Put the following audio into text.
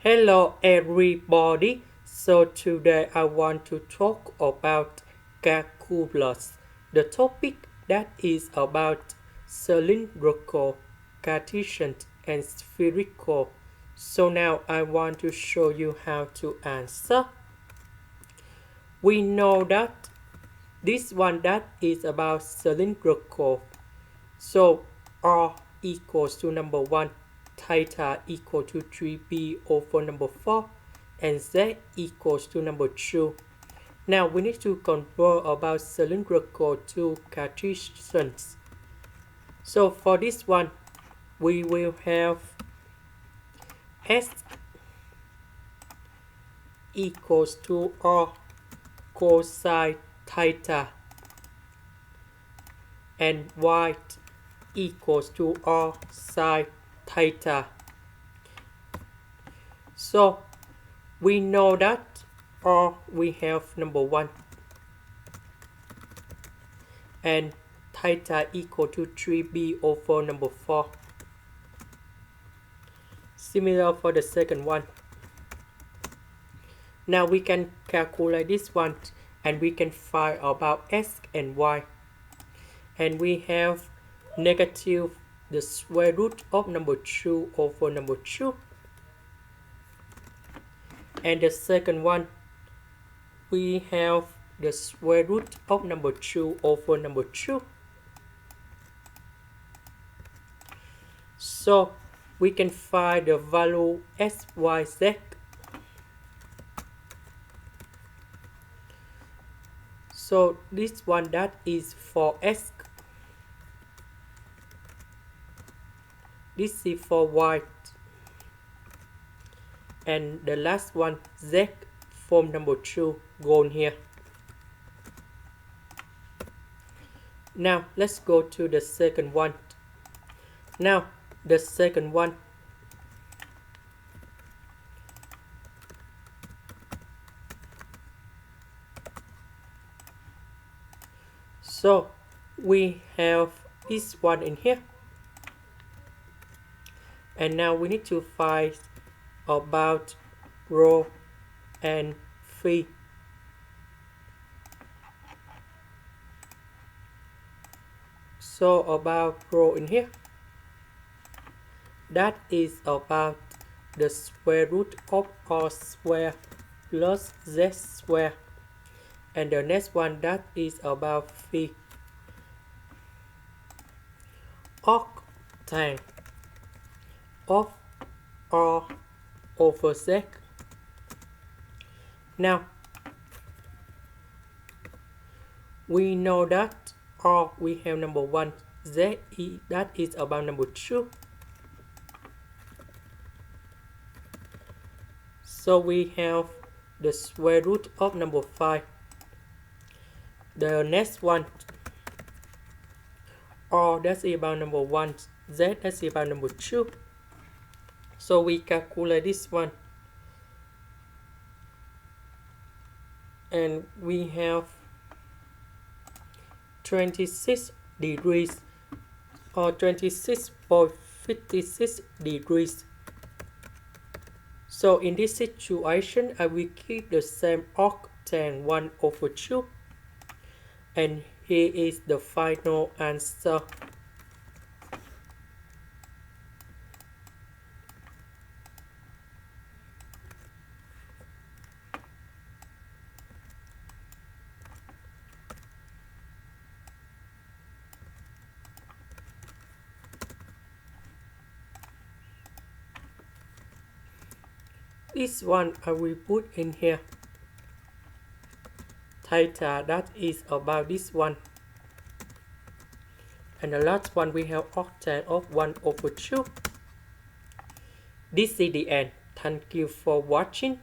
Hello everybody. So today I want to talk about calculus. The topic that is about cylindrical, Cartesian and spherical. So now I want to show you how to answer. We know that this one that is about cylindrical. So R equals to number 1, theta equal to 3b over number 4, and z equals to number 2. Now we need to convert about cylindrical to Cartesian. So for this one, we will have S equals to R cosine theta, and Y equals to R sine theta. So we know that R we have number 1 and theta equal to 3b over number 4. Similar for the second one. Now we can calculate this one and we can find about S and Y. And we have negative the square root of number 2 over number 2. And the second one, we have the square root of number 2 over number 2. So we can find the value s, y, z. So this one that is for s. This is for y. And the last one, z, from number 2, gone here. Now let's go to the second one. Now the second one, so we have this one in here, and now we need to find about rho and phi. So about rho in here, that is about the square root of r square plus z square. And the next one that is about phi, octane of r over z. Now we know that r we have number 1, z that is about number 2. So we have the square root of number 5. The next one, r that's about number 1, z that's about number 2. So we calculate this one, and we have 26 degrees or 26.56 degrees. So in this situation, I will keep the same octane 1 over 2. And here is the final answer. This one I will put in here. Theta that is about this one. And the last one we have octane of 1 over 2. This is the end. Thank you for watching.